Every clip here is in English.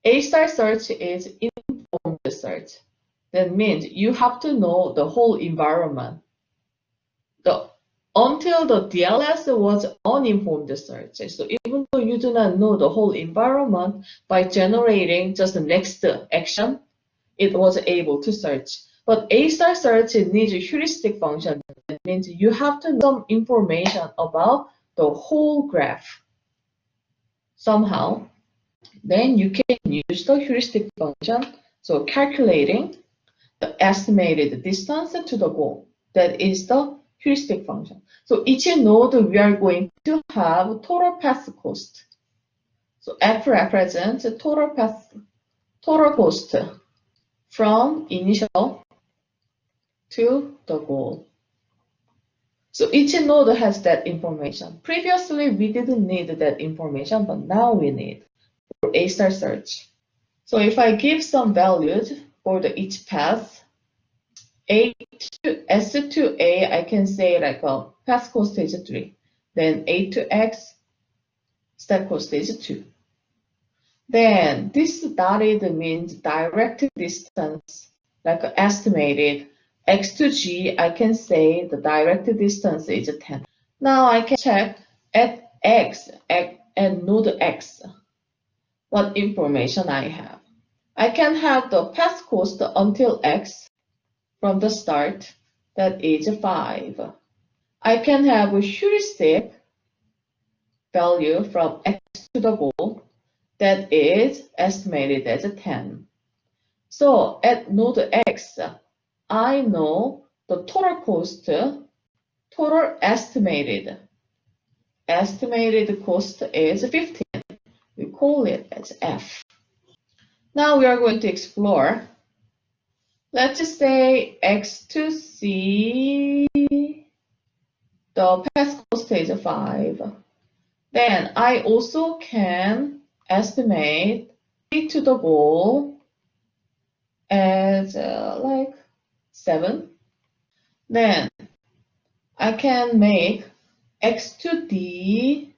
A star search is informed search. That means you have to know the whole environment. Until the DLS was uninformed search. So even though you do not know the whole environment, by generating just the next action, it was able to search. But A-star search needs a heuristic function. That means you have to know some information about the whole graph somehow. Then you can use the heuristic function, so calculating the estimated distance to the goal. That is the heuristic function. So each node we are going to have total path cost. So F represents total cost from initial to the goal. So each node has that information. Previously we didn't need that information, but now we need for A-star search. So if I give some values for each path, S to A, I can say like a path cost is 3. Then A to X, step cost is 2. Then this dotted means direct distance, like estimated. X to G, I can say the direct distance is 10. Now I can check at X, at node X, what information I have. I can have the path cost until X from the start, that is 5. I can have a heuristic value from X to the goal, that is estimated as 10. So at node X, I know the total cost, total estimated cost is 15. We call it as F. Now we are going to explore. Let's just say X to C, the path cost is 5. Then I also can estimate C to the goal as like 7. Then I can make X to D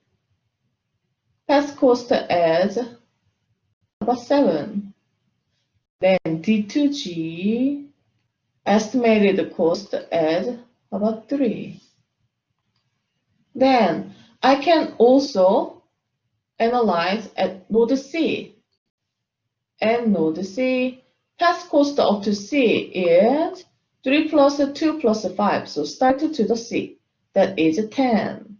path cost as about 7. Then D to G estimated cost as about 3. Then I can also analyze at node C. And node C, path cost up to C is 3 plus 2 plus 5. So start to the C, that is 10.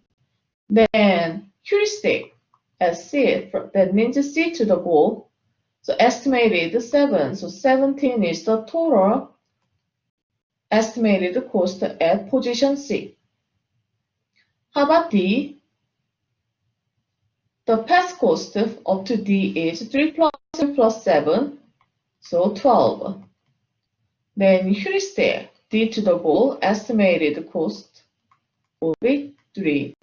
Then heuristic at C, that means C to the goal. So estimated 7. So 17 is the total estimated cost at position C. How about D? The path cost up to D is 3 plus 7, so 12. Then heuristic, D to the goal, estimated cost will be 3.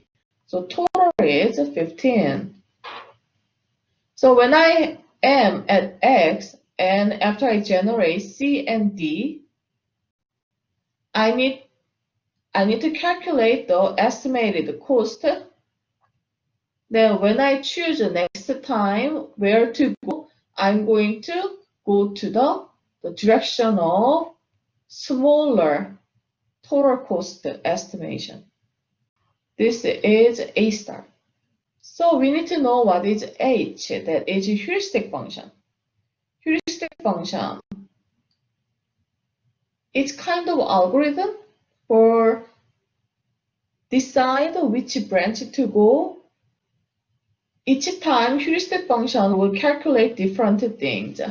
So total is 15. So when I am at X, and after I generate C and D, I need to calculate the estimated cost. Then when I choose the next time where to go, I'm going to go to the direction of smaller total cost estimation. This is A star. So we need to know what is H, that is heuristic function. Heuristic function, it's kind of algorithm for decide which branch to go. Each time heuristic function will calculate different things.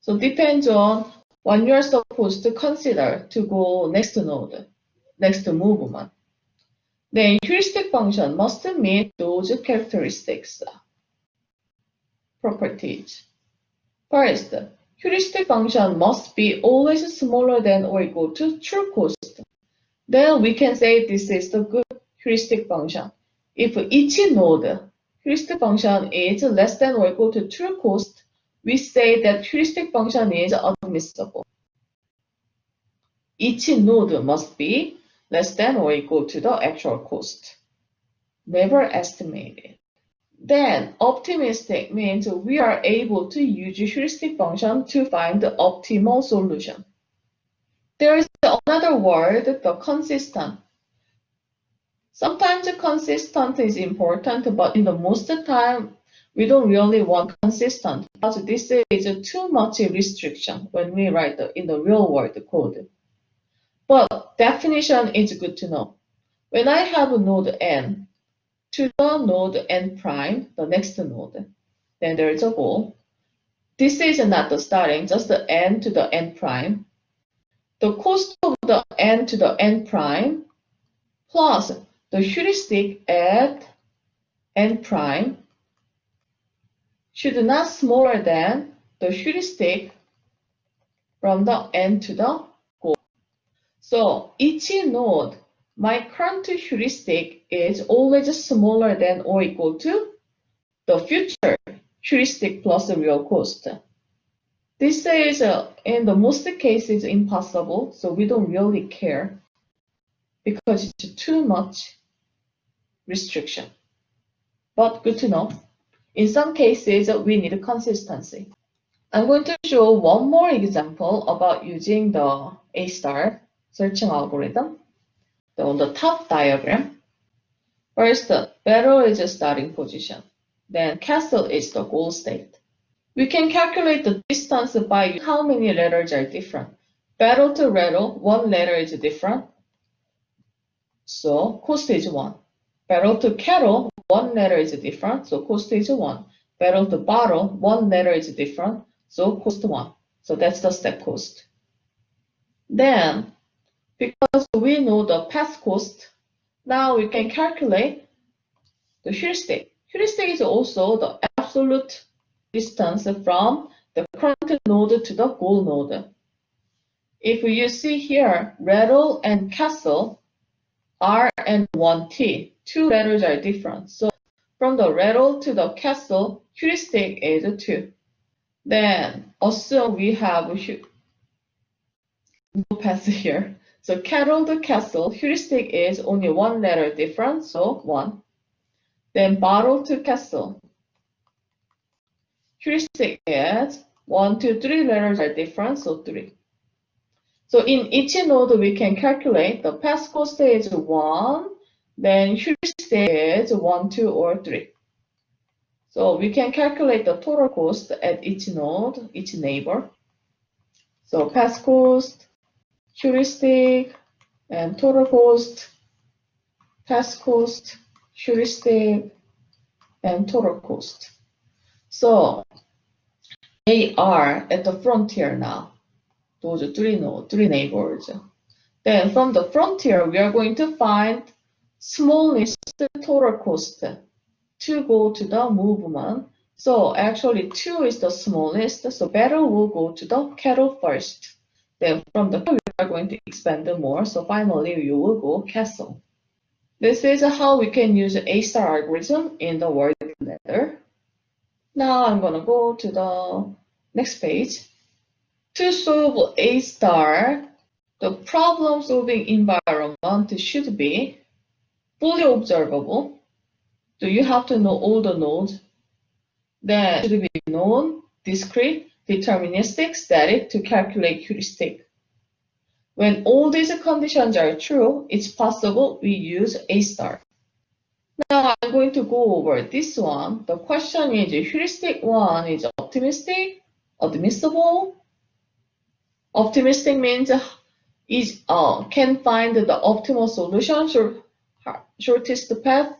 So depends on what you are supposed to consider to go next node, next movement. Then heuristic function must meet those characteristics, properties. First, heuristic function must be always smaller than or equal to true cost. Then we can say this is the good heuristic function. If each node heuristic function is less than or equal to true cost, we say that heuristic function is admissible. Each node must be less than or equal to the actual cost, never estimated. Then optimistic means we are able to use heuristic function to find the optimal solution. There is another word, the consistent. Sometimes consistent is important, but in the most of the time, we don't really want consistent because this is too much restriction when we write in the real world code. But definition is good to know. When I have a node n to the node n prime, the next node, then there is a goal. This is not the starting, just the n to the n prime. The cost of the n to the n prime plus the heuristic at n prime should not smaller than the heuristic from the n to the goal. So each node, my current heuristic is always smaller than or equal to the future heuristic plus real cost. This is in the most cases impossible, so we don't really care because it's too much restriction. But good to know. In some cases, we need consistency. I'm going to show one more example about using the A-star searching algorithm. On the top diagram, first, battle is a starting position. Then castle is the goal state. We can calculate the distance by how many letters are different. Battle to rattle, one letter is different. So cost is 1. Battle to kettle, one letter is different, so cost is 1. Battle to bottle, one letter is different, so cost 1. So that's the step cost. Then, because we know the path cost, now we can calculate the heuristic. Heuristic is also the absolute distance from the current node to the goal node. If you see here, rattle and castle, R and 1T, two letters are different. So from the rattle to the castle, heuristic is 2. Then assume we have no path here. So kettle to castle, heuristic is only one letter different, so 1. Then bottle to castle, heuristic is 1, 2, 3 letters are different, so 3. So in each node, we can calculate the path cost is 1, then heuristic is 1, 2, or 3. So we can calculate the total cost at each node, each neighbor. So path cost, heuristic, and total cost, path cost, heuristic, and total cost. So they are at the frontier now. Those three neighbors. Then from the frontier, we are going to find smallest total cost to go to the movement. So actually 2 is the smallest, so battle will go to the kettle first. Then from the we are going to expand more, so finally you will go castle. This is how we can use A-star algorithm in the word ladder. Now I'm gonna go to the next page. To solve A-star, the problem-solving environment should be fully observable. So you have to know all the nodes. Then should be known, discrete, deterministic, static to calculate heuristic. When all these conditions are true, it's possible we use A-star. Now I'm going to go over this one. The question is heuristic 1 is optimistic, admissible. Optimistic means can find the optimal solution, shortest path.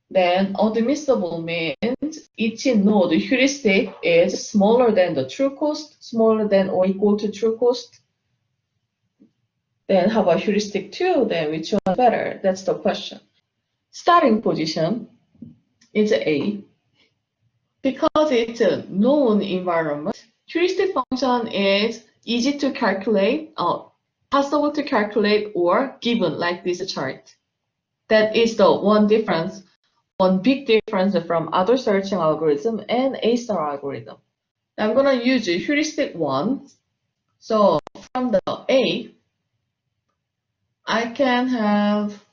Then admissible means each node heuristic is smaller than the true cost, smaller than or equal to true cost. Then how about heuristic 2? Then which one better? That's the question. Starting position is A. Because it's a known environment, heuristic function is easy to calculate, possible to calculate, or given like this chart. That is the one difference, one big difference from other searching algorithm and A-star algorithm. I'm going to use heuristic 1. So from the A, I can have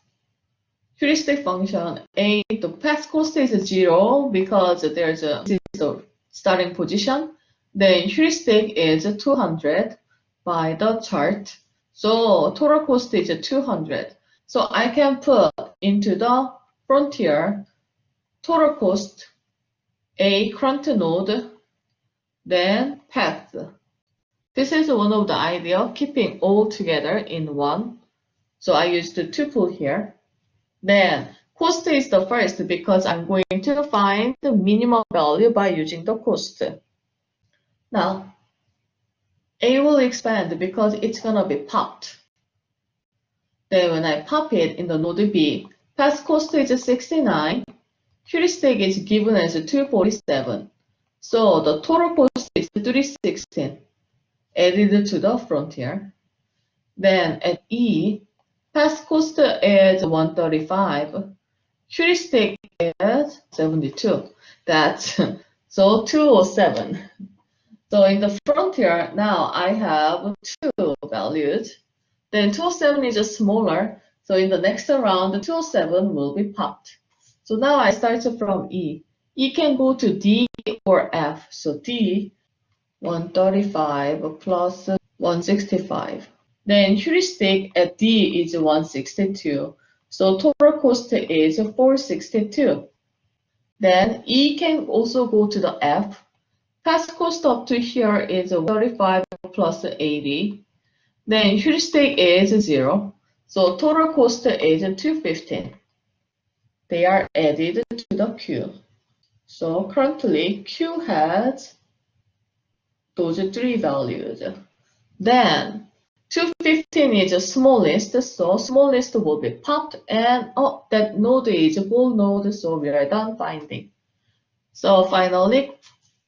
heuristic function A, the path cost is 0 because there's a starting position. Then heuristic is 200 by the chart. So total cost is 200. So I can put into the frontier total cost A current node, then path. This is one of the idea, keeping all together in one. So I used the tuple here. Then cost is the first because I'm going to find the minimum value by using the cost. Now, A will expand because it's gonna be popped. Then when I pop it in the node B, path cost is 69, heuristic is given as 247. So the total cost is 316 added to the frontier. Then at E, path cost is 135, heuristic is 72. That's so 207. So in the frontier, now I have two values. Then 207 is smaller. So in the next round, the 207 will be popped. So now I start from E. E can go to D or F. So D, 135 plus 165. Then heuristic at D is 162. So total cost is 462. Then E can also go to the F. Path cost up to here is 35 plus 80. Then heuristic is 0. So total cost is 215. They are added to the Q. So currently Q has those three values. Then 215 is the smallest, so smallest will be popped, and that node is a goal node, so we are done finding. So finally,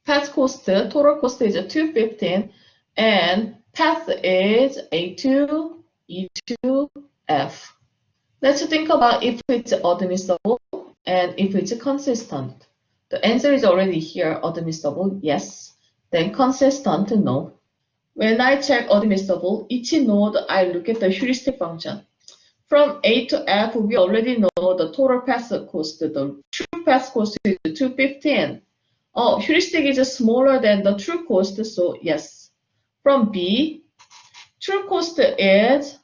path cost, total cost is 215, and path is A2, E2, F. Let's think about if it's admissible and if it's consistent. The answer is already here, admissible, yes. Then consistent, no. When I check admissible, each node I look at the heuristic function. From A to F, we already know the total path cost. The true path cost is 215. Heuristic is smaller than the true cost, so yes. From B, true cost is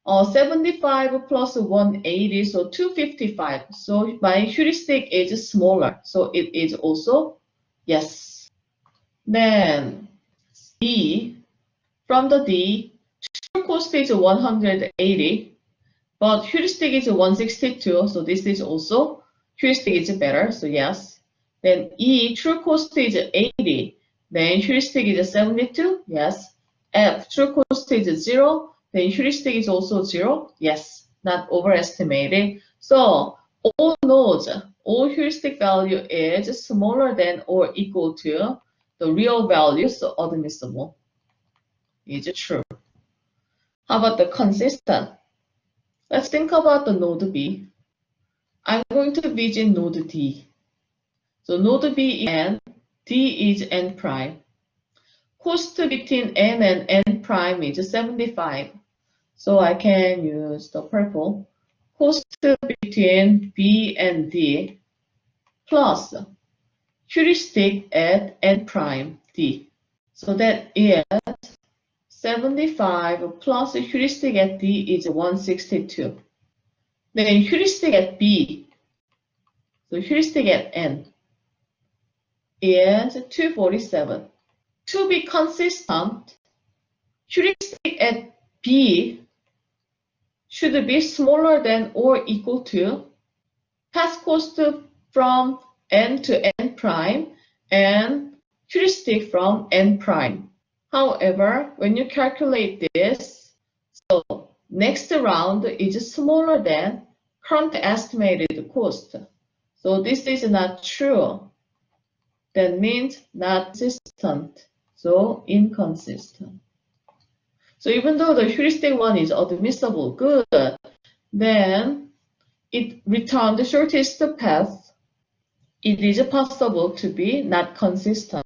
75 plus 180, so 255. So my heuristic is smaller, so it is also yes. Then D, from the D, true cost is 180, but heuristic is 162, so this is also heuristic is better, so yes. Then E, true cost is 80, then heuristic is 72, yes. F, true cost is 0, then heuristic is also 0, yes, not overestimated. So all nodes, all heuristic value is smaller than or equal to the real value, so admissible is true. How about the consistent? Let's think about the node B. I'm going to visit node D. So node B is N, D is N prime. Cost between N and N prime is 75. So I can use the purple. Cost between B and D plus heuristic at N prime D. So that is 75 plus heuristic at D is 162. Then heuristic at B, so heuristic at N is 247. To be consistent, heuristic at B should be smaller than or equal to path cost from N to N prime and heuristic from N prime. However, when you calculate this, so next round is smaller than current estimated cost. So this is not true. That means not consistent, so inconsistent. So even though the heuristic one is admissible, good, then it returned the shortest path. It is possible to be not consistent.